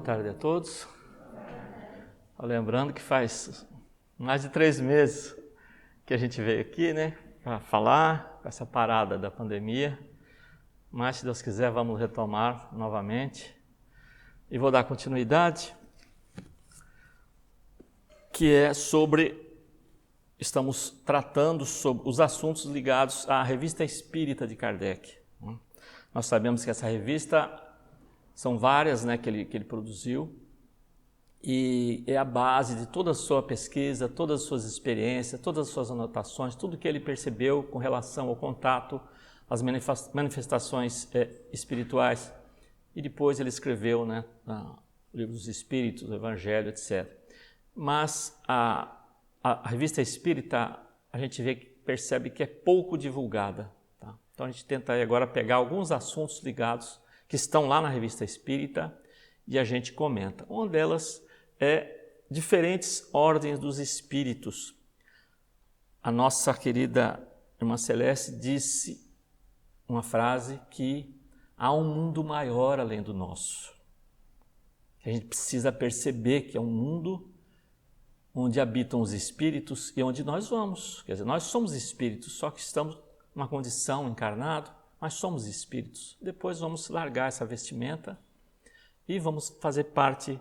tarde a todos. Lembrando que faz mais de 3 meses que a gente veio aqui, né, para falar com essa parada da pandemia, mas se Deus quiser vamos retomar novamente e vou dar continuidade, que é estamos tratando sobre os assuntos ligados à Revista Espírita de Kardec. Nós sabemos que essa revista são várias, né, que ele produziu, e é a base de toda a sua pesquisa, todas as suas experiências, todas as suas anotações, tudo que ele percebeu com relação ao contato, às manifestações espirituais. E depois ele escreveu, né, o Livro dos Espíritos, o Evangelho, etc. Mas a Revista Espírita, a gente percebe que é pouco divulgada. Tá? Então a gente tenta agora pegar alguns assuntos ligados que estão lá na Revista Espírita e a gente comenta. Uma delas é diferentes ordens dos espíritos. A nossa querida irmã Celeste disse uma frase que há um mundo maior além do nosso. A gente precisa perceber que é um mundo onde habitam os espíritos e onde nós vamos. Quer dizer, nós somos espíritos, só que estamos numa condição encarnado, mas somos espíritos. Depois vamos largar essa vestimenta e vamos fazer parte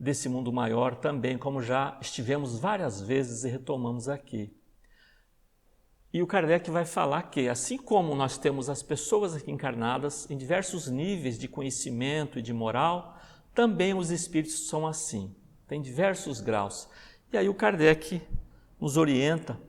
desse mundo maior também, como já estivemos várias vezes e retomamos aqui. E o Kardec vai falar que, assim como nós temos as pessoas aqui encarnadas em diversos níveis de conhecimento e de moral, também os espíritos são assim, tem diversos graus. E aí o Kardec nos orienta.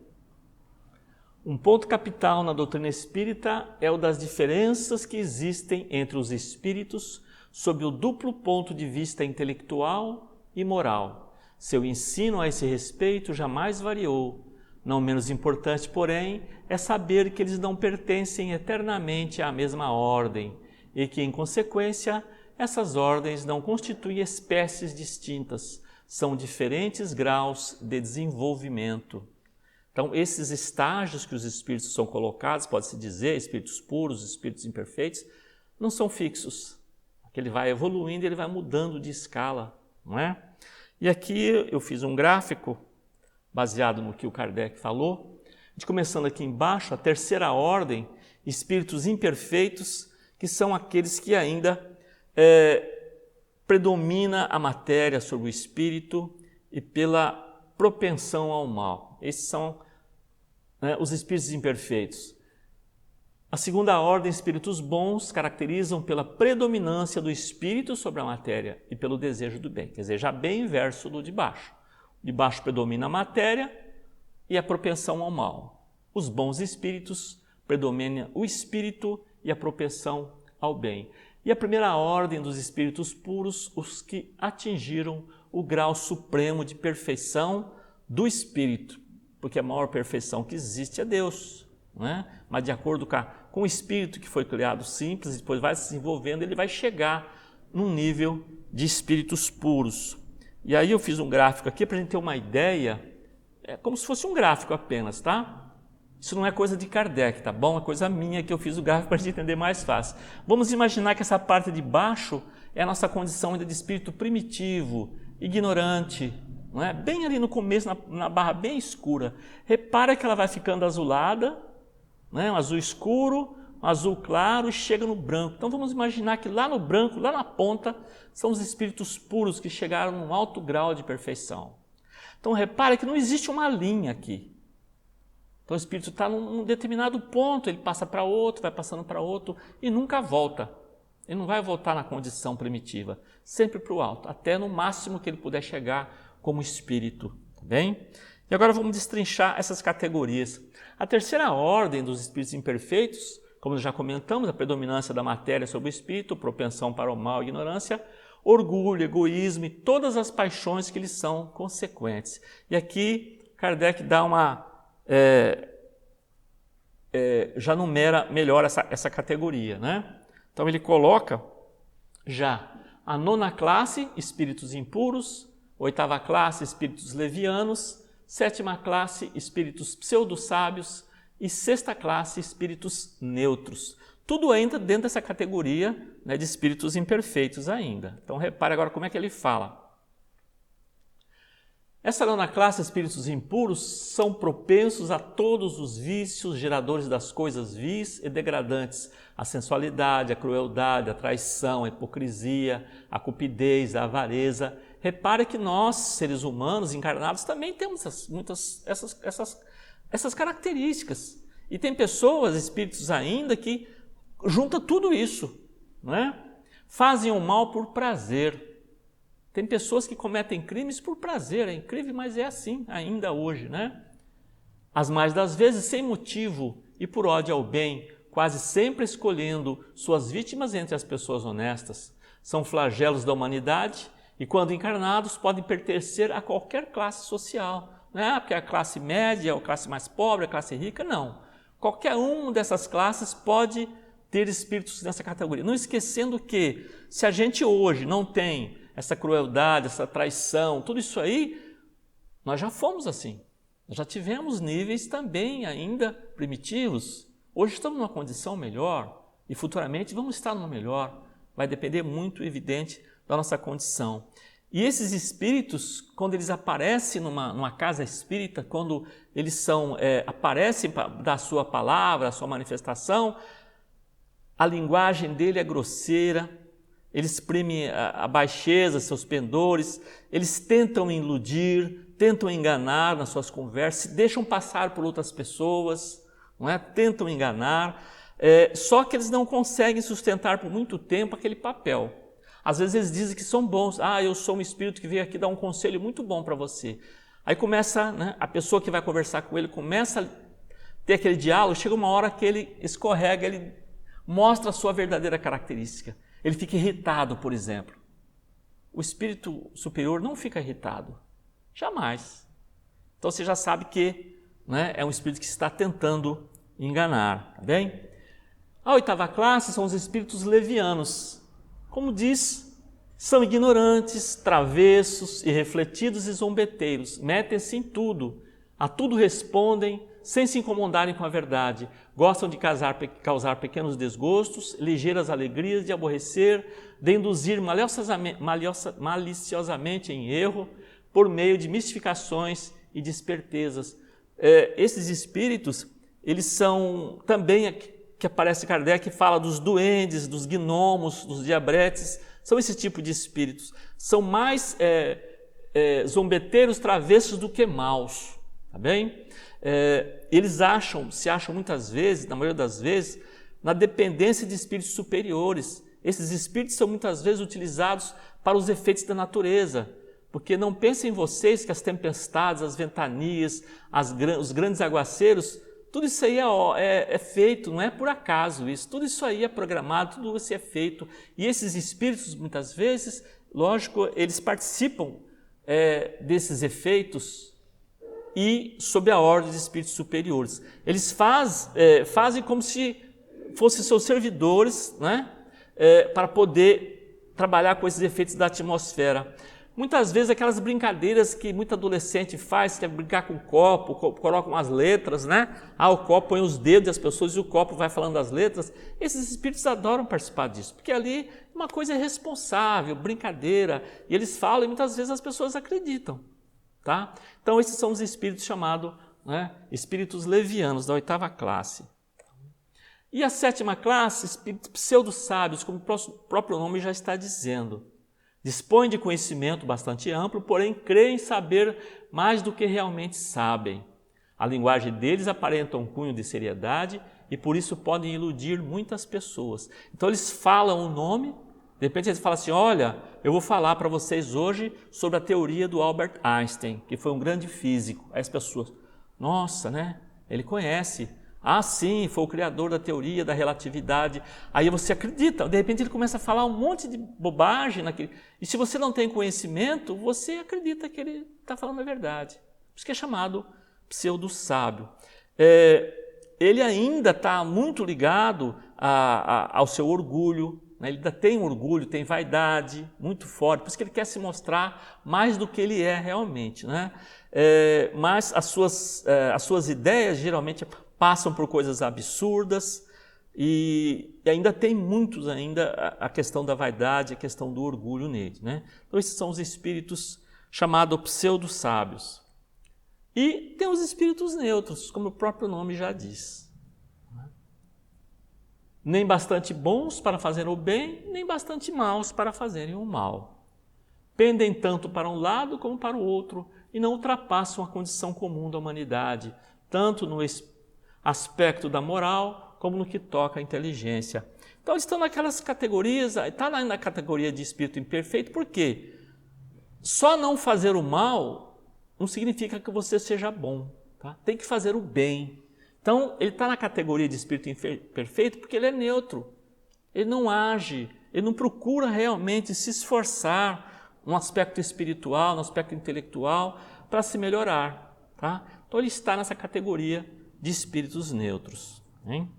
Um ponto capital na doutrina espírita é o das diferenças que existem entre os espíritos sob o duplo ponto de vista intelectual e moral. Seu ensino a esse respeito jamais variou. Não menos importante, porém, é saber que eles não pertencem eternamente à mesma ordem e que, em consequência, essas ordens não constituem espécies distintas, são diferentes graus de desenvolvimento. Então, esses estágios que os espíritos são colocados, pode-se dizer, espíritos puros, espíritos imperfeitos, não são fixos. Ele vai evoluindo, ele vai mudando de escala, não é? E aqui eu fiz um gráfico baseado no que o Kardec falou, começando aqui embaixo, a terceira ordem, espíritos imperfeitos, que são aqueles que ainda predomina a matéria sobre o espírito e pela propensão ao mal. Esses são os espíritos imperfeitos. A segunda ordem, espíritos bons, caracterizam pela predominância do espírito sobre a matéria e pelo desejo do bem. Quer dizer, já bem inverso do de baixo. O de baixo predomina a matéria e a propensão ao mal. Os bons espíritos predominam o espírito e a propensão ao bem. E a primeira ordem dos espíritos puros, os que atingiram o grau supremo de perfeição do espírito, porque a maior perfeição que existe é Deus, não é? Mas de acordo com o espírito que foi criado simples, depois vai se desenvolvendo, ele vai chegar num nível de espíritos puros. E aí eu fiz um gráfico aqui para a gente ter uma ideia, é como se fosse um gráfico apenas, tá? Isso não é coisa de Kardec, tá bom? É coisa minha que eu fiz o gráfico para a gente entender mais fácil. Vamos imaginar que essa parte de baixo é a nossa condição ainda de espírito primitivo, ignorante, não é? Bem ali no começo, na barra bem escura. Repara que ela vai ficando azulada, né? Um azul escuro, um azul claro e chega no branco. Então vamos imaginar que lá no branco, lá na ponta, são os espíritos puros que chegaram num alto grau de perfeição. Então repara que não existe uma linha aqui. Então o espírito está num determinado ponto, ele passa para outro, vai passando para outro e nunca volta. Ele não vai voltar na condição primitiva, sempre para o alto, até no máximo que ele puder chegar como espírito, tá bem? E agora vamos destrinchar essas categorias. A terceira ordem dos espíritos imperfeitos, como já comentamos, a predominância da matéria sobre o espírito, propensão para o mal e ignorância, orgulho, egoísmo e todas as paixões que lhes são consequentes. E aqui Kardec dá já numera melhor essa categoria, né? Então ele coloca já a nona classe, espíritos impuros, oitava classe, espíritos levianos, sétima classe, espíritos pseudo-sábios e sexta classe, espíritos neutros. Tudo ainda dentro dessa categoria, né, de espíritos imperfeitos ainda. Então repare agora como é que ele fala. Essa nona classe, espíritos impuros, são propensos a todos os vícios, geradores das coisas vis e degradantes, a sensualidade, a crueldade, a traição, a hipocrisia, a cupidez, a avareza. Repare que nós, seres humanos encarnados, também temos essas características. E tem pessoas, espíritos ainda, que juntam tudo isso, não é? Fazem o mal por prazer. Tem pessoas que cometem crimes por prazer, é incrível, mas é assim ainda hoje, né? As mais das vezes sem motivo e por ódio ao bem, quase sempre escolhendo suas vítimas entre as pessoas honestas. São flagelos da humanidade e, quando encarnados, podem pertencer a qualquer classe social, né? Porque a classe média, a classe mais pobre, a classe rica, não. Qualquer uma dessas classes pode ter espíritos nessa categoria. Não esquecendo que, se a gente hoje não tem essa crueldade, essa traição, tudo isso aí, nós já fomos assim. Nós já tivemos níveis também ainda primitivos. Hoje estamos numa condição melhor e futuramente vamos estar numa melhor. Vai depender muito, evidente, da nossa condição. E esses espíritos, quando eles aparecem numa casa espírita, quando eles aparecem da sua palavra, a sua manifestação, a linguagem dele é grosseira, eles exprimem a baixeza, seus pendores, eles tentam iludir, tentam enganar nas suas conversas, se deixam passar por outras pessoas, não é? Tentam enganar, só que eles não conseguem sustentar por muito tempo aquele papel. Às vezes eles dizem que são bons, eu sou um espírito que veio aqui dar um conselho muito bom para você. Aí começa, né, a pessoa que vai conversar com ele começa a ter aquele diálogo, chega uma hora que ele escorrega, ele mostra a sua verdadeira característica. Ele fica irritado, por exemplo. O espírito superior não fica irritado, jamais. Então você já sabe que, né, é um espírito que está tentando enganar, tá bem? A oitava classe são os espíritos levianos. Como diz, são ignorantes, travessos, irrefletidos e zombeteiros. Metem-se em tudo, a tudo respondem, sem se incomodarem com a verdade. Gostam de causar pequenos desgostos, ligeiras alegrias, de aborrecer, de induzir maliciosamente em erro, por meio de mistificações e de espertezas. Esses espíritos, eles são também, que aparece Kardec, fala dos duendes, dos gnomos, dos diabretes, são esse tipo de espíritos. São mais zombeteiros, travessos do que maus, tá bem? Eles se acham muitas vezes, na maioria das vezes, na dependência de espíritos superiores. Esses espíritos são muitas vezes utilizados para os efeitos da natureza, porque não pensem vocês que as tempestades, as ventanias, os grandes aguaceiros, tudo isso aí é feito, não é por acaso isso, tudo isso aí é programado, tudo isso é feito. E esses espíritos, muitas vezes, lógico, eles participam desses efeitos e sob a ordem de espíritos superiores. Eles fazem como se fossem seus servidores, né? Para poder trabalhar com esses efeitos da atmosfera. Muitas vezes aquelas brincadeiras que muito adolescente faz, que é brincar com o copo, coloca umas letras, né? O copo põe os dedos das pessoas e o copo vai falando as letras. Esses espíritos adoram participar disso, porque ali uma coisa é responsável, brincadeira, e eles falam e muitas vezes as pessoas acreditam. Tá? Então esses são os espíritos chamados, né, espíritos levianos, da oitava classe. E a sétima classe, espíritos pseudo-sábios, como o próprio nome já está dizendo. Dispõem de conhecimento bastante amplo, porém creem saber mais do que realmente sabem. A linguagem deles aparenta um cunho de seriedade e por isso podem iludir muitas pessoas. Então eles falam o nome, de repente eles falam assim, olha, eu vou falar para vocês hoje sobre a teoria do Albert Einstein, que foi um grande físico. Aí as pessoas, nossa, né? Ele conhece. Sim, foi o criador da teoria da relatividade. Aí você acredita, de repente ele começa a falar um monte de bobagem naquele. E se você não tem conhecimento, você acredita que ele está falando a verdade. Por isso que é chamado pseudo-sábio. Ele ainda está muito ligado ao seu orgulho, né? Ele ainda tem orgulho, tem vaidade muito forte, por isso que ele quer se mostrar mais do que ele é realmente, né? Mas as suas ideias geralmente passam por coisas absurdas, E ainda tem muitos ainda a questão da vaidade, a questão do orgulho nele, né? Então esses são os espíritos chamados pseudo-sábios. E tem os espíritos neutros, como o próprio nome já diz. Nem bastante bons para fazer o bem, nem bastante maus para fazerem o mal. Pendem tanto para um lado como para o outro e não ultrapassam a condição comum da humanidade, tanto no aspecto da moral como no que toca à inteligência. Então eles estão naquelas categorias, está na categoria de espírito imperfeito, por quê? Só não fazer o mal não significa que você seja bom, tá? Tem que fazer o bem. Então ele está na categoria de espírito imperfeito porque ele é neutro, ele não age, ele não procura realmente se esforçar no aspecto espiritual, no aspecto intelectual, para se melhorar, tá? Então ele está nessa categoria de espíritos neutros, hein?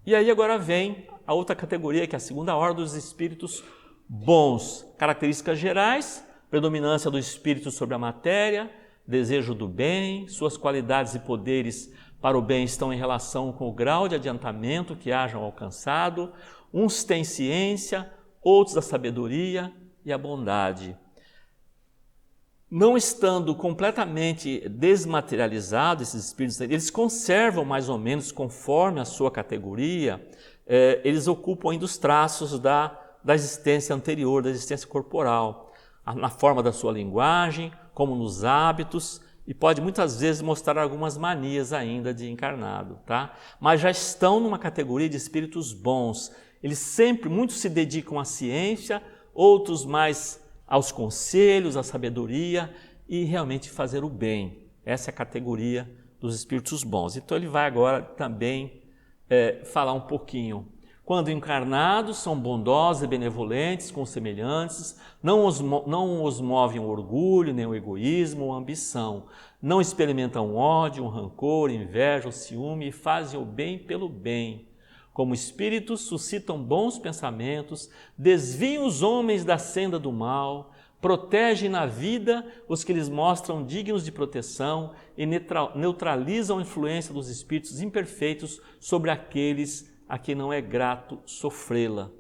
E aí agora vem a outra categoria, que é a segunda ordem dos espíritos bons. Características gerais: predominância do espírito sobre a matéria, desejo do bem, suas qualidades e poderes para o bem estão em relação com o grau de adiantamento que hajam alcançado. Uns têm ciência, outros a sabedoria e a bondade. Não estando completamente desmaterializados esses espíritos, eles conservam mais ou menos conforme a sua categoria, eles ocupam ainda os traços da existência anterior, da existência corporal, na forma da sua linguagem, como nos hábitos, e pode muitas vezes mostrar algumas manias ainda de encarnado, tá? Mas já estão numa categoria de espíritos bons. Eles sempre, muitos se dedicam à ciência, outros mais aos conselhos, à sabedoria e realmente fazer o bem. Essa é a categoria dos espíritos bons. Então ele vai agora também falar um pouquinho. Quando encarnados, são bondosos e benevolentes com os semelhantes, não os movem o orgulho, nem o egoísmo ou a ambição, não experimentam ódio, rancor, inveja ou ciúme e fazem o bem pelo bem. Como espíritos, suscitam bons pensamentos, desviam os homens da senda do mal, protegem na vida os que lhes mostram dignos de proteção e neutralizam a influência dos espíritos imperfeitos sobre aqueles a quem não é grato sofrê-la.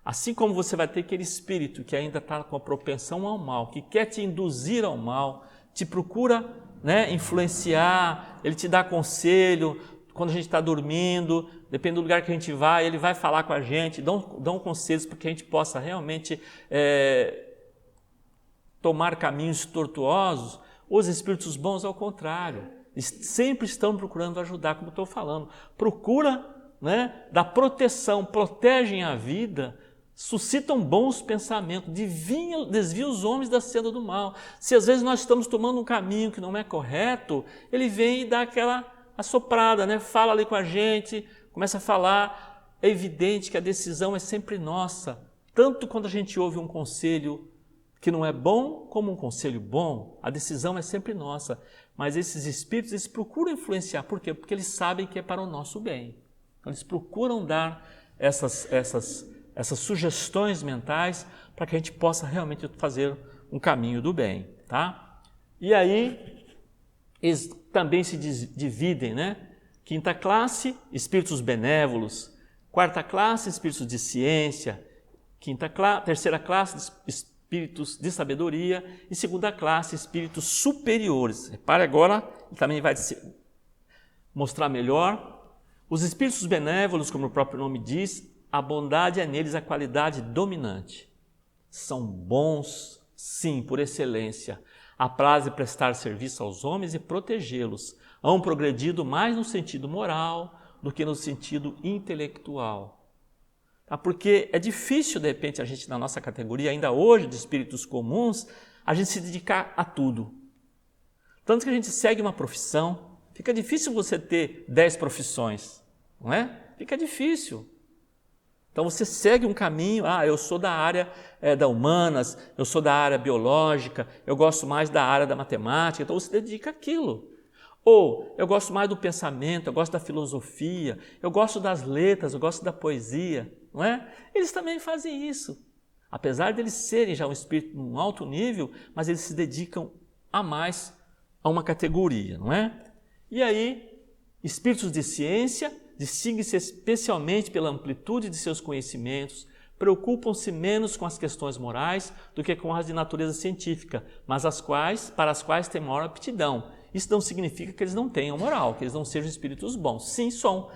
Assim como você vai ter aquele espírito que ainda está com a propensão ao mal, que quer te induzir ao mal, te procura, né, influenciar, ele te dá conselho, quando a gente está dormindo, depende do lugar que a gente vai, ele vai falar com a gente, dão conselhos para que a gente possa realmente tomar caminhos tortuosos. Os espíritos bons, ao contrário, eles sempre estão procurando ajudar, como eu estou falando. Procura, né, dar proteção, protegem a vida, suscitam bons pensamentos, desviam os homens da senda do mal. Se às vezes nós estamos tomando um caminho que não é correto, ele vem e dá aquela assoprada, né? Fala ali com a gente, começa a falar. É evidente que a decisão é sempre nossa, tanto quando a gente ouve um conselho que não é bom, como um conselho bom, a decisão é sempre nossa. Mas esses espíritos, eles procuram influenciar. Por quê? Porque eles sabem que é para o nosso bem. Então, eles procuram dar essas sugestões mentais para que a gente possa realmente fazer um caminho do bem, tá? E aí, eles também se dividem, né? Quinta classe, espíritos benévolos. Quarta classe, espíritos de ciência. Terceira classe, espíritos de sabedoria. E segunda classe, espíritos superiores. Repare agora, ele também vai mostrar melhor. Os espíritos benévolos, como o próprio nome diz, a bondade é neles a qualidade dominante. São bons, sim, por excelência. Apraz prestar serviço aos homens e protegê-los. Hão progredido mais no sentido moral do que no sentido intelectual. Tá? Porque é difícil, de repente, a gente, na nossa categoria, ainda hoje, de espíritos comuns, a gente se dedicar a tudo. Tanto que a gente segue uma profissão, fica difícil você ter 10 profissões, não é? Fica difícil. Então você segue um caminho, eu sou da área da humanas, eu sou da área biológica, eu gosto mais da área da matemática, então você dedica àquilo. Ou eu gosto mais do pensamento, eu gosto da filosofia, eu gosto das letras, eu gosto da poesia, não é? Eles também fazem isso. Apesar de eles serem já um espírito num alto nível, mas eles se dedicam a mais a uma categoria, não é? E aí, espíritos de ciência, distinguem-se especialmente pela amplitude de seus conhecimentos, preocupam-se menos com as questões morais do que com as de natureza científica, mas para as quais têm maior aptidão. Isso não significa que eles não tenham moral, que eles não sejam espíritos bons. Sim, são,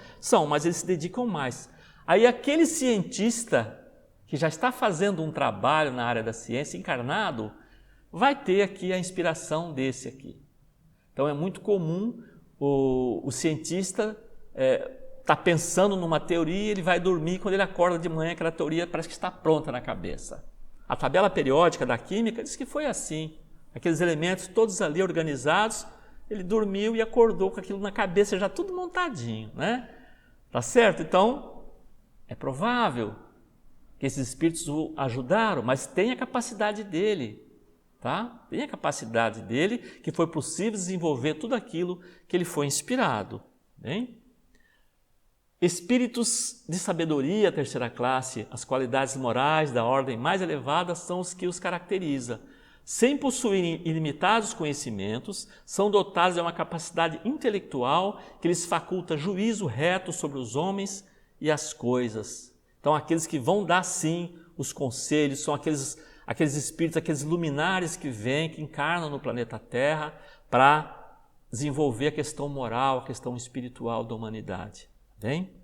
mas eles se dedicam mais. Aí aquele cientista que já está fazendo um trabalho na área da ciência, encarnado, vai ter aqui a inspiração desse aqui. Então é muito comum o cientista tá pensando numa teoria, ele vai dormir, quando ele acorda de manhã aquela teoria parece que está pronta na cabeça. A tabela periódica da química diz que foi assim. Aqueles elementos todos ali organizados, ele dormiu e acordou com aquilo na cabeça já tudo montadinho, né? Tá certo? Então, é provável que esses espíritos o ajudaram, mas tem a capacidade dele, tá? Tem a capacidade dele que foi possível desenvolver tudo aquilo que ele foi inspirado, bem? Espíritos de sabedoria, terceira classe, as qualidades morais da ordem mais elevada são os que os caracteriza. Sem possuírem ilimitados conhecimentos, são dotados de uma capacidade intelectual que lhes faculta juízo reto sobre os homens e as coisas. Então, aqueles que vão dar, sim, os conselhos, são aqueles espíritos, aqueles luminares que vêm, que encarnam no planeta Terra para desenvolver a questão moral, a questão espiritual da humanidade. Bem?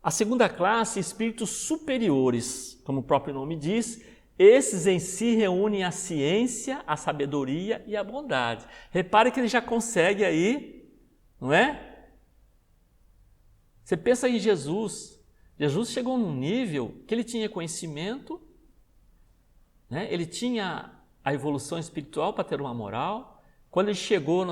A segunda classe, espíritos superiores, como o próprio nome diz, esses em si reúnem a ciência, a sabedoria e a bondade. Repare que ele já consegue aí, não é? Você pensa em Jesus. Jesus chegou num nível que ele tinha conhecimento, né? Ele tinha a evolução espiritual para ter uma moral. Quando ele chegou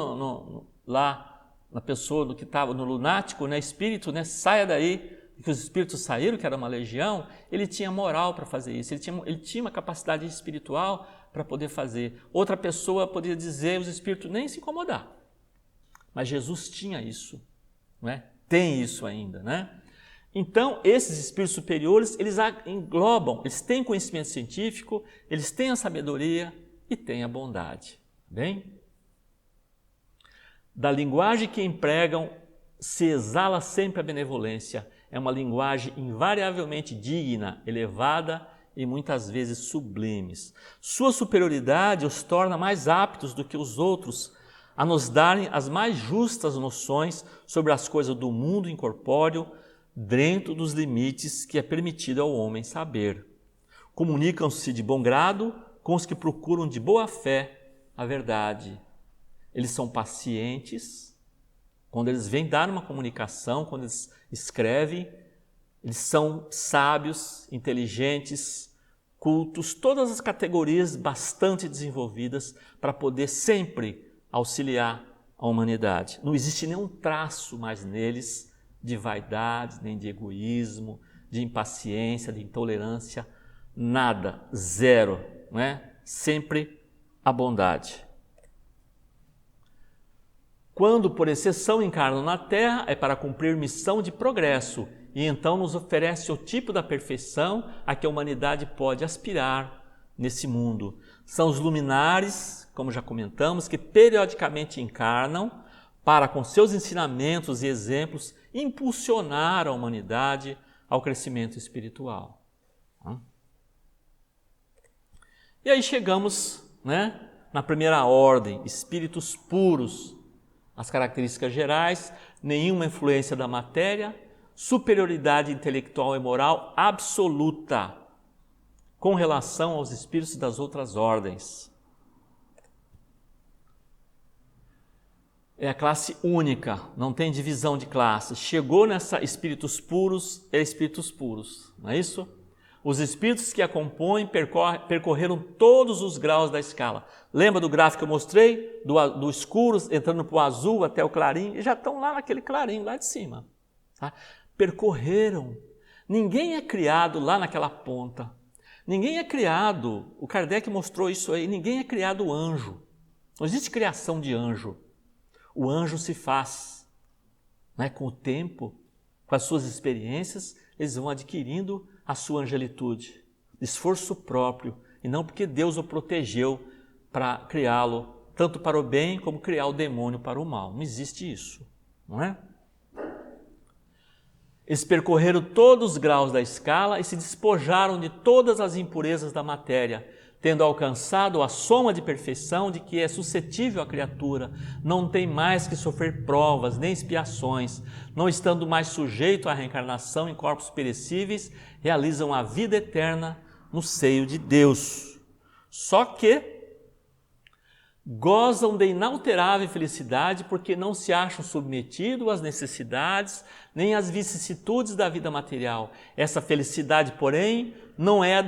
lá na pessoa do que estava no lunático, né? Espírito, né? Saia daí. Que os espíritos saíram, que era uma legião, ele tinha moral para fazer isso, ele tinha uma capacidade espiritual para poder fazer. Outra pessoa poderia dizer, os espíritos nem se incomodar. Mas Jesus tinha isso, não é? Tem isso ainda, né? Então, esses espíritos superiores, eles englobam, eles têm conhecimento científico, eles têm a sabedoria e têm a bondade. Bem? Da linguagem que empregam, se exala sempre a benevolência. É uma linguagem invariavelmente digna, elevada e muitas vezes sublimes. Sua superioridade os torna mais aptos do que os outros a nos darem as mais justas noções sobre as coisas do mundo incorpóreo, dentro dos limites que é permitido ao homem saber. Comunicam-se de bom grado com os que procuram de boa fé a verdade. Eles são pacientes. Quando eles vêm dar uma comunicação, quando eles escrevem, eles são sábios, inteligentes, cultos, todas as categorias bastante desenvolvidas para poder sempre auxiliar a humanidade. Não existe nenhum traço mais neles de vaidade, nem de egoísmo, de impaciência, de intolerância, nada, zero, não é? Sempre a bondade. Quando, por exceção, encarnam na Terra, é para cumprir missão de progresso e então nos oferece o tipo da perfeição a que a humanidade pode aspirar nesse mundo. São os luminares, como já comentamos, que periodicamente encarnam para, com seus ensinamentos e exemplos, impulsionar a humanidade ao crescimento espiritual. E aí chegamos, né, na primeira ordem, espíritos puros. As características gerais, nenhuma influência da matéria, superioridade intelectual e moral absoluta com relação aos espíritos das outras ordens. É a classe única, não tem divisão de classes. Chegou nessa espíritos puros, não é isso? Os espíritos que a compõem percorreram todos os graus da escala. Lembra do gráfico que eu mostrei? Do escuro, entrando para o azul até o clarinho, e já estão lá naquele clarinho, lá de cima. Tá? Percorreram. Ninguém é criado lá naquela ponta. Ninguém é criado, o Kardec mostrou isso aí, ninguém é criado anjo. Não existe criação de anjo. O anjo se faz, né? Com o tempo, com as suas experiências, eles vão adquirindo a sua angelitude, esforço próprio, e não porque Deus o protegeu para criá-lo, tanto para o bem como criar o demônio para o mal. Não existe isso, não é? Eles percorreram todos os graus da escala e se despojaram de todas as impurezas da matéria, tendo alcançado a soma de perfeição de que é suscetível a criatura, não tem mais que sofrer provas nem expiações, não estando mais sujeito à reencarnação em corpos perecíveis, realizam a vida eterna no seio de Deus. Só que gozam de inalterável felicidade porque não se acham submetidos às necessidades nem às vicissitudes da vida material. Essa felicidade, porém, não é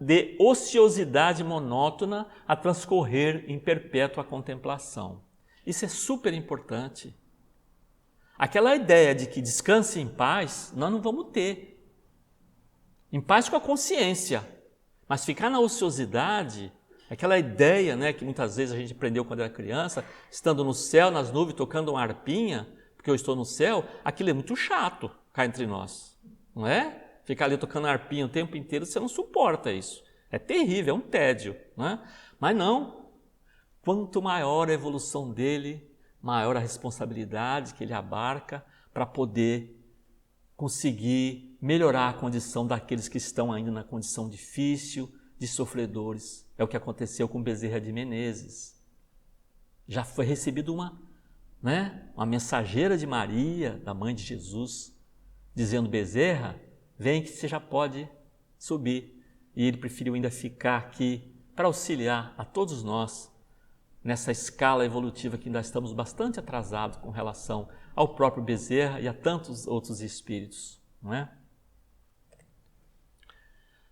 de ociosidade monótona a transcorrer em perpétua contemplação. Isso é super importante. Aquela ideia de que descanse em paz, nós não vamos ter. Em paz com a consciência, mas ficar na ociosidade, aquela ideia, né, que muitas vezes a gente aprendeu quando era criança, estando no céu, nas nuvens, tocando uma harpinha, porque eu estou no céu, aquilo é muito chato cá entre nós, não é? Ficar ali tocando harpinha o tempo inteiro, você não suporta isso. É terrível, é um tédio, né? Mas não, quanto maior a evolução dele, maior a responsabilidade que ele abarca para poder conseguir melhorar a condição daqueles que estão ainda na condição difícil, de sofredores. É o que aconteceu com Bezerra de Menezes. Já foi recebido uma mensageira de Maria, da mãe de Jesus, dizendo: Bezerra, vem que você já pode subir. E ele preferiu ainda ficar aqui para auxiliar a todos nós nessa escala evolutiva que ainda estamos bastante atrasados com relação ao próprio Bezerra e a tantos outros espíritos, não é?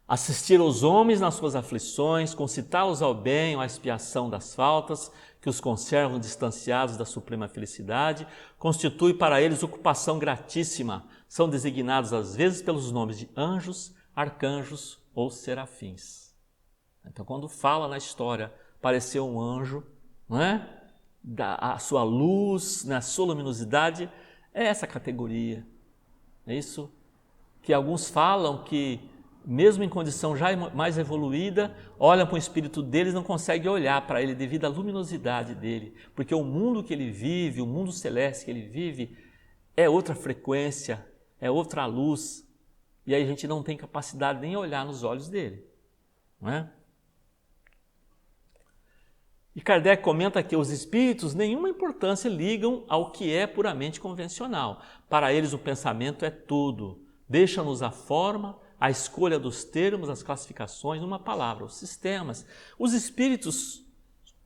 Assistir aos homens nas suas aflições, concitá-los ao bem ou à expiação das faltas que os conservam distanciados da suprema felicidade, constitui para eles ocupação gratíssima. São designados às vezes pelos nomes de anjos, arcanjos ou serafins. Então, quando fala na história, apareceu um anjo, não é? A sua luz, na sua luminosidade, é essa categoria. É isso que alguns falam que, mesmo em condição já mais evoluída, olham para o espírito deles e não conseguem olhar para ele devido à luminosidade dele, porque o mundo que ele vive, o mundo celeste que ele vive, é outra frequência, é outra luz, e aí a gente não tem capacidade nem olhar nos olhos dele, não é? E Kardec comenta que os espíritos nenhuma importância ligam ao que é puramente convencional. Para eles o pensamento é tudo, deixa-nos a forma, a escolha dos termos, as classificações, numa palavra, os sistemas. Os espíritos,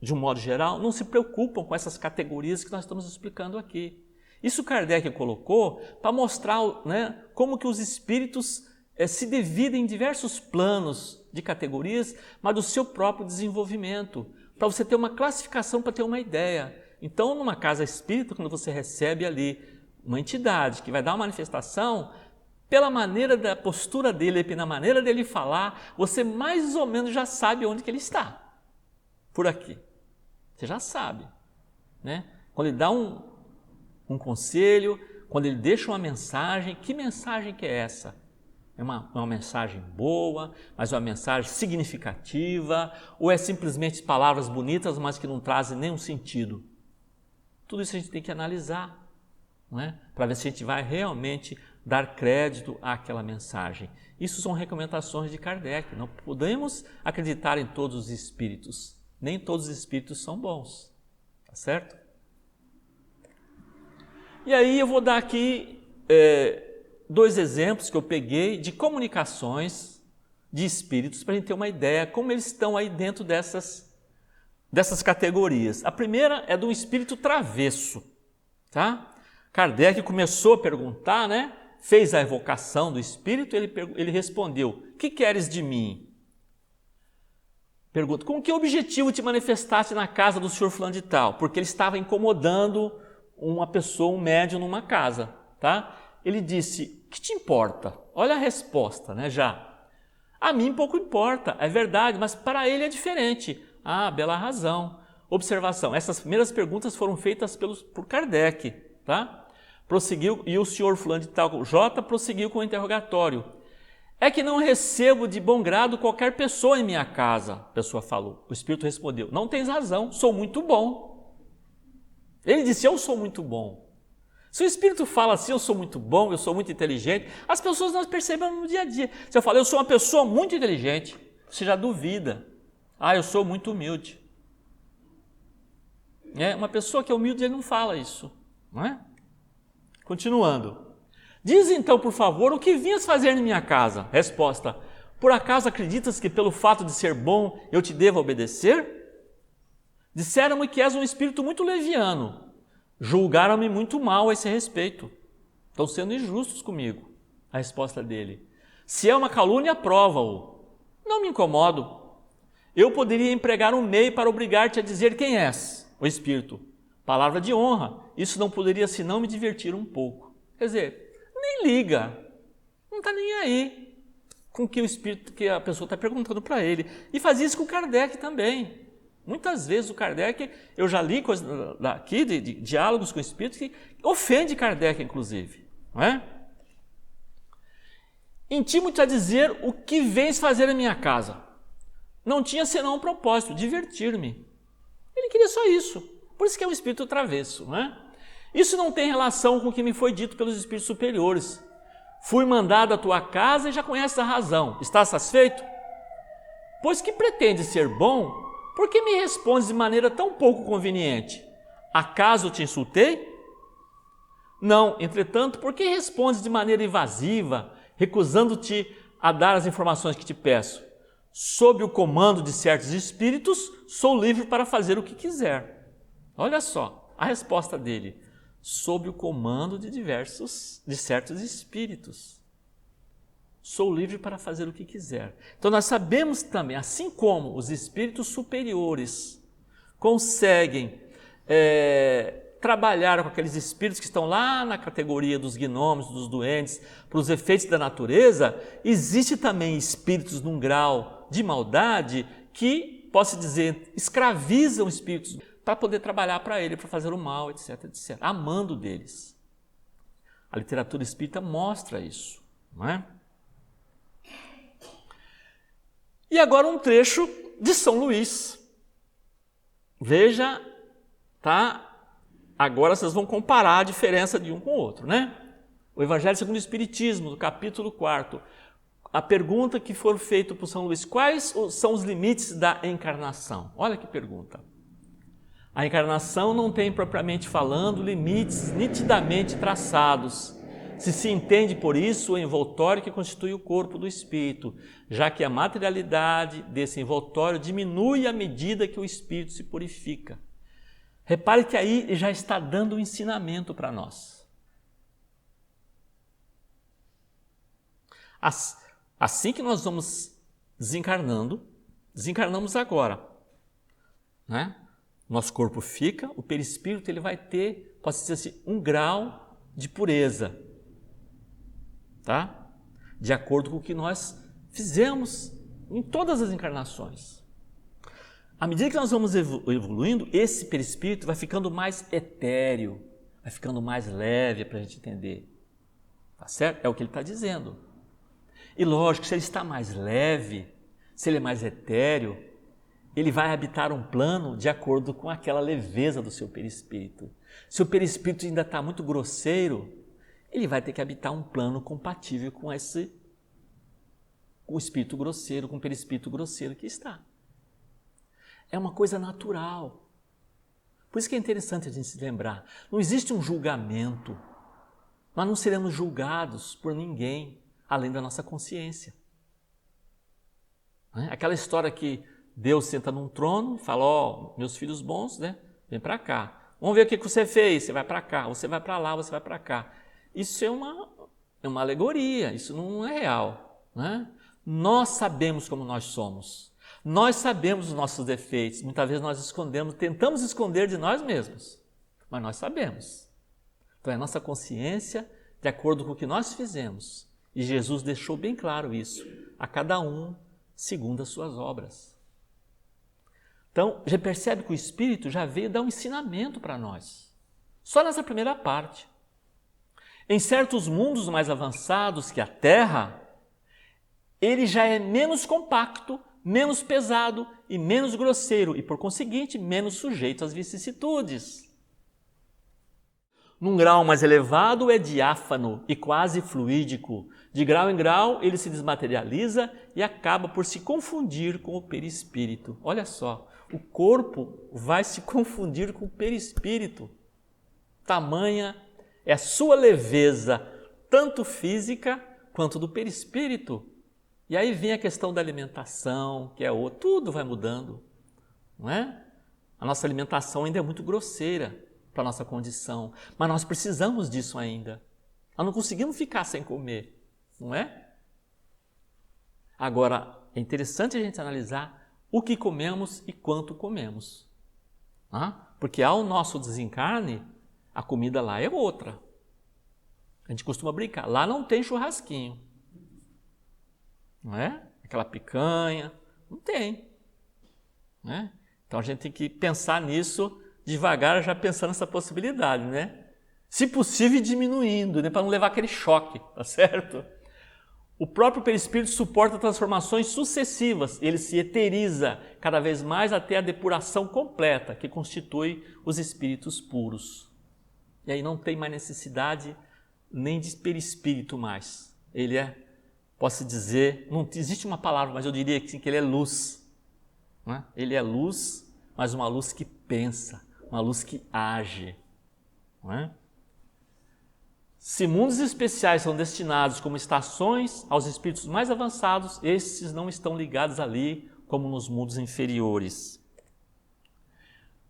de um modo geral, não se preocupam com essas categorias que nós estamos explicando aqui. Isso Kardec colocou para mostrar, né, como que os espíritos se dividem em diversos planos de categorias, mas do seu próprio desenvolvimento, para você ter uma classificação, para ter uma ideia. Então, numa casa espírita, quando você recebe ali uma entidade que vai dar uma manifestação, pela maneira da postura dele, pela maneira dele falar, você mais ou menos já sabe onde que ele está. Por aqui. Você já sabe, né? Quando ele dá um conselho, quando ele deixa uma mensagem, que mensagem que é essa? É uma mensagem boa, mas uma mensagem significativa, ou é simplesmente palavras bonitas, mas que não trazem nenhum sentido? Tudo isso a gente tem que analisar, não é? Para ver se a gente vai realmente dar crédito àquela mensagem. Isso são recomendações de Kardec. Não podemos acreditar em todos os espíritos. Nem todos os espíritos são bons. Tá certo? E aí eu vou dar aqui dois exemplos que eu peguei de comunicações de espíritos para a gente ter uma ideia como eles estão aí dentro dessas categorias. A primeira é de um espírito travesso. Tá? Kardec começou a perguntar, né? Fez a evocação do espírito, ele respondeu: que queres de mim? Pergunta: com que objetivo te manifestaste na casa do senhor fulano de tal? Porque ele estava incomodando uma pessoa, um médium numa casa, tá? Ele disse: que te importa? Olha a resposta, né, já. A mim pouco importa, é verdade, mas para ele é diferente. Ah, bela razão. Observação: essas primeiras perguntas foram feitas por Kardec, tá? Prosseguiu, e o senhor fulano de tal, J, prosseguiu com o interrogatório. É que não recebo de bom grado qualquer pessoa em minha casa, a pessoa falou. O espírito respondeu: não tens razão, sou muito bom. Ele disse: eu sou muito bom. Se o Espírito fala assim, eu sou muito bom, eu sou muito inteligente, as pessoas não percebem no dia a dia. Se eu falo, eu sou uma pessoa muito inteligente, você já duvida. Eu sou muito humilde. Uma pessoa que é humilde, ele não fala isso. Não é? Continuando. Diz então, por favor, o que vinhas fazer em minha casa? Resposta. Por acaso acreditas que pelo fato de ser bom eu te devo obedecer? Disseram-me que és um espírito muito leviano. Julgaram-me muito mal a esse respeito. Estão sendo injustos comigo. A resposta dele. Se é uma calúnia, prova-o. Não me incomodo. Eu poderia empregar um meio para obrigar-te a dizer quem és, o espírito. Palavra de honra. Isso não poderia senão me divertir um pouco. Quer dizer, nem liga. Não está nem aí com o que o espírito, que a pessoa está perguntando para ele. E fazia isso com o Kardec também. Muitas vezes o Kardec, eu já li coisas aqui de diálogos com o espírito que ofende Kardec, inclusive. Não é? Intimo-te a dizer o que vens fazer em minha casa. Não tinha senão um propósito, divertir-me. Ele queria só isso. Por isso que é um espírito travesso. Não é? Isso não tem relação com o que me foi dito pelos espíritos superiores. Fui mandado à tua casa e já conheces a razão. Estás satisfeito? Pois que pretendes ser bom, por que me respondes de maneira tão pouco conveniente? Acaso te insultei? Não, entretanto, por que respondes de maneira invasiva, recusando-te a dar as informações que te peço? Sob o comando de certos espíritos, sou livre para fazer o que quiser. Olha só a resposta dele. Sob o comando de certos espíritos. Sou livre para fazer o que quiser. Então nós sabemos também, assim como os espíritos superiores conseguem trabalhar com aqueles espíritos que estão lá na categoria dos gnomos, dos duendes, para os efeitos da natureza, existe também espíritos num grau de maldade que, posso dizer, escravizam espíritos para poder trabalhar para ele, para fazer o mal, etc, etc. Amando deles. A literatura espírita mostra isso, não é? E agora um trecho de São Luís. Veja, tá? Agora vocês vão comparar a diferença de um com o outro, né? O Evangelho segundo o Espiritismo, no capítulo 4. A pergunta que foi feita por São Luís, quais são os limites da encarnação? Olha que pergunta. A encarnação não tem, propriamente falando, limites nitidamente traçados. Se entende por isso o envoltório que constitui o corpo do espírito, já que a materialidade desse envoltório diminui à medida que o espírito se purifica. Repare que aí já está dando um ensinamento para nós. Assim que nós vamos desencarnamos agora, né? Nosso corpo fica, o perispírito ele vai ter, posso dizer assim, um grau de pureza, tá? De acordo com o que nós fizemos em todas as encarnações. À medida que nós vamos evoluindo, esse perispírito vai ficando mais etéreo, vai ficando mais leve para a gente entender. Tá certo? É o que ele está dizendo. E lógico, se ele está mais leve, se ele é mais etéreo, ele vai habitar um plano de acordo com aquela leveza do seu perispírito. Se o perispírito ainda está muito grosseiro, ele vai ter que habitar um plano compatível com o espírito grosseiro, com o perispírito grosseiro que está. É uma coisa natural. Por isso que é interessante a gente se lembrar. Não existe um julgamento. Nós não seremos julgados por ninguém, além da nossa consciência. Aquela história que Deus senta num trono e fala, ó, meus filhos bons, né? Vem para cá. Vamos ver o que você fez. Você vai para cá, você vai para lá, você vai para cá. Isso é uma alegoria, isso não é real. Né? Nós sabemos como nós somos. Nós sabemos os nossos defeitos. Muitas vezes nós tentamos esconder de nós mesmos. Mas nós sabemos. Então é a nossa consciência de acordo com o que nós fizemos. E Jesus deixou bem claro isso. A cada um segundo as suas obras. Então, já percebe que o Espírito já veio dar um ensinamento para nós. Só nessa primeira parte. Em certos mundos mais avançados que a Terra, ele já é menos compacto, menos pesado e menos grosseiro e, por conseguinte, menos sujeito às vicissitudes. Num grau mais elevado é diáfano e quase fluídico. De grau em grau ele se desmaterializa e acaba por se confundir com o perispírito. Olha só, o corpo vai se confundir com o perispírito. Tamanha é a sua leveza, tanto física quanto do perispírito. E aí vem a questão da alimentação, que é outra, tudo vai mudando, não é? A nossa alimentação ainda é muito grosseira para a nossa condição, mas nós precisamos disso ainda. Nós não conseguimos ficar sem comer, não é? Agora, é interessante a gente analisar o que comemos e quanto comemos. Porque ao nosso desencarne, a comida lá é outra. A gente costuma brincar, lá não tem churrasquinho. Não é? Aquela picanha, não tem. Não é? Então a gente tem que pensar nisso devagar, já pensando nessa possibilidade, né? Se possível, diminuindo, né? Para não levar aquele choque, tá certo? O próprio perispírito suporta transformações sucessivas, ele se eteriza cada vez mais até a depuração completa, que constitui os espíritos puros. E aí não tem mais necessidade nem de perispírito mais. Ele é, posso dizer, não existe uma palavra, mas eu diria que, sim, que ele é luz. Né? Ele é luz, mas uma luz que pensa, uma luz que age. Não é? Se mundos especiais são destinados como estações aos espíritos mais avançados, esses não estão ligados ali como nos mundos inferiores.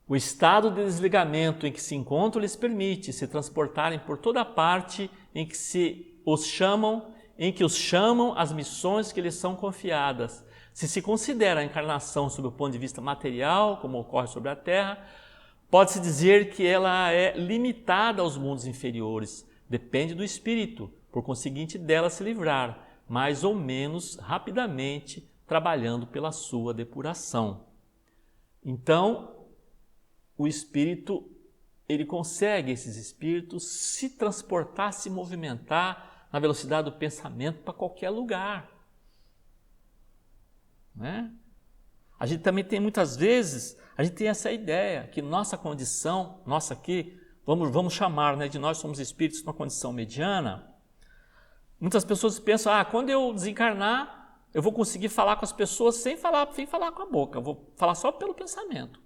O estado de desligamento em que se encontram lhes permite se transportarem por toda a parte em que os chamam as missões que lhes são confiadas. Se considera a encarnação sob o ponto de vista material, como ocorre sobre a Terra, pode-se dizer que ela é limitada aos mundos inferiores. Depende do espírito, por conseguinte, dela se livrar, mais ou menos rapidamente, trabalhando pela sua depuração. Então, o espírito, ele consegue, esses espíritos, se transportar, se movimentar na velocidade do pensamento para qualquer lugar. Né? A gente também tem muitas vezes, a gente tem essa ideia que nossa condição, nossa aqui, vamos chamar, né, de nós somos espíritos numa condição mediana. Muitas pessoas pensam, quando eu desencarnar, eu vou conseguir falar com as pessoas sem falar com a boca, eu vou falar só pelo pensamento.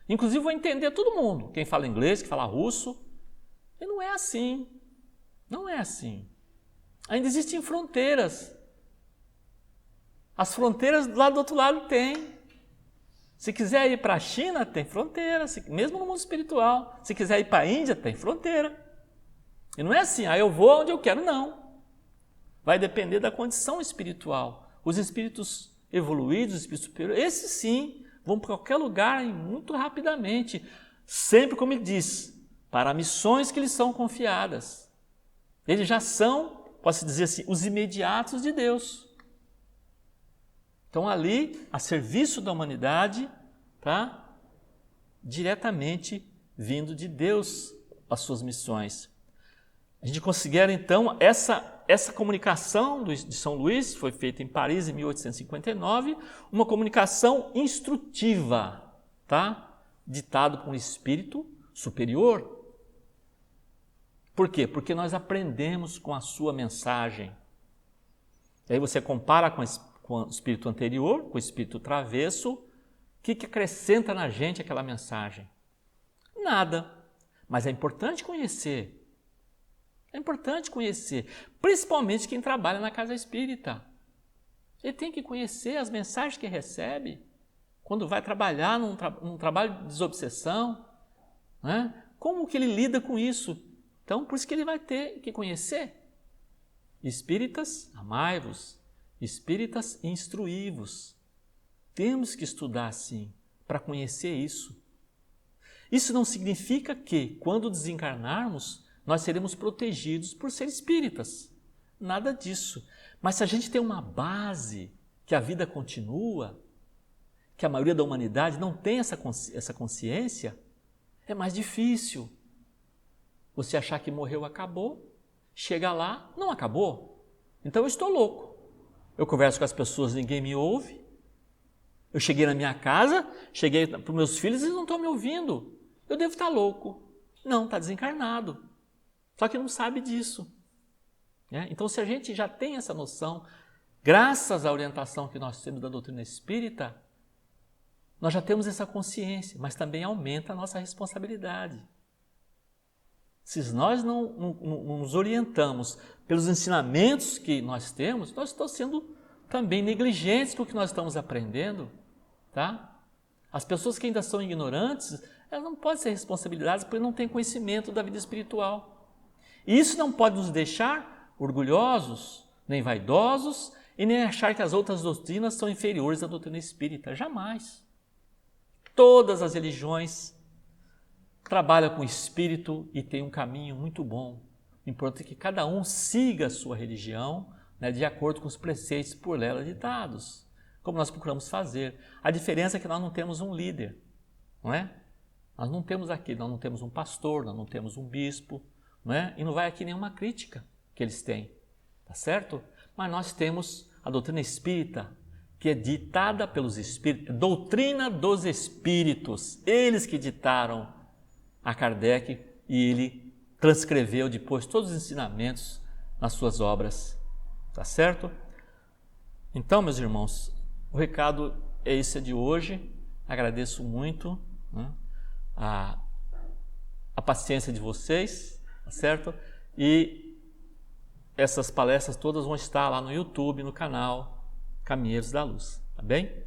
Inclusive vou entender todo mundo, quem fala inglês, quem fala russo. E não é assim, não é assim. Ainda existem fronteiras. As fronteiras lá do outro lado tem. Se quiser ir para a China, tem fronteira, mesmo no mundo espiritual. Se quiser ir para a Índia, tem fronteira. E não é assim, eu vou onde eu quero, não. Vai depender da condição espiritual. Os espíritos evoluídos, os espíritos superiores, esses sim, vão para qualquer lugar muito rapidamente. Sempre, como ele diz, para missões que lhes são confiadas. Eles já são, posso dizer assim, os imediatos de Deus. Então ali, a serviço da humanidade, tá? Diretamente vindo de Deus as suas missões. A gente considera então essa comunicação de São Luís, foi feita em Paris em 1859, uma comunicação instrutiva, tá? Ditado por um espírito superior. Por quê? Porque nós aprendemos com a sua mensagem. E aí você compara com o espírito anterior, com o espírito travesso, o que acrescenta na gente aquela mensagem? Nada. Mas é importante conhecer. É importante conhecer, principalmente quem trabalha na casa espírita. Ele tem que conhecer as mensagens que recebe quando vai trabalhar num trabalho de desobsessão. Né? Como que ele lida com isso? Então, por isso que ele vai ter que conhecer. Espíritas, amai-vos. Espíritas, instruí-vos. Temos que estudar sim, para conhecer isso. Isso não significa que, quando desencarnarmos, nós seremos protegidos por ser espíritas. Nada disso. Mas se a gente tem uma base, que a vida continua, que a maioria da humanidade não tem essa consciência, é mais difícil. Você achar que morreu, acabou. Chega lá, não acabou. Então eu estou louco. Eu converso com as pessoas, ninguém me ouve. Eu cheguei na minha casa, cheguei para os meus filhos, eles não estão me ouvindo. Eu devo estar louco. Não, está desencarnado. Só que não sabe disso. Então, se a gente já tem essa noção, graças à orientação que nós temos da doutrina espírita, nós já temos essa consciência, mas também aumenta a nossa responsabilidade. Se nós não nos orientamos pelos ensinamentos que nós temos, nós estamos sendo também negligentes com o que nós estamos aprendendo. Tá? As pessoas que ainda são ignorantes, elas não podem ser responsabilizadas porque não têm conhecimento da vida espiritual. E isso não pode nos deixar orgulhosos, nem vaidosos, e nem achar que as outras doutrinas são inferiores à doutrina espírita. Jamais. Todas as religiões trabalham com o espírito e têm um caminho muito bom. O importante é que cada um siga a sua religião, né, de acordo com os preceitos por ela ditados, como nós procuramos fazer. A diferença é que nós não temos um líder, não é? Nós não temos um pastor, nós não temos um bispo, não é? E não vai aqui nenhuma crítica que eles têm, tá certo? Mas nós temos a doutrina espírita, que é ditada pelos espíritos, doutrina dos espíritos, eles que ditaram a Kardec e ele transcreveu depois todos os ensinamentos nas suas obras, tá certo? Então, meus irmãos, o recado é esse de hoje. Agradeço muito, né, a paciência de vocês, tá certo? E essas palestras todas vão estar lá no YouTube, no canal Caminheiros da Luz, tá bem?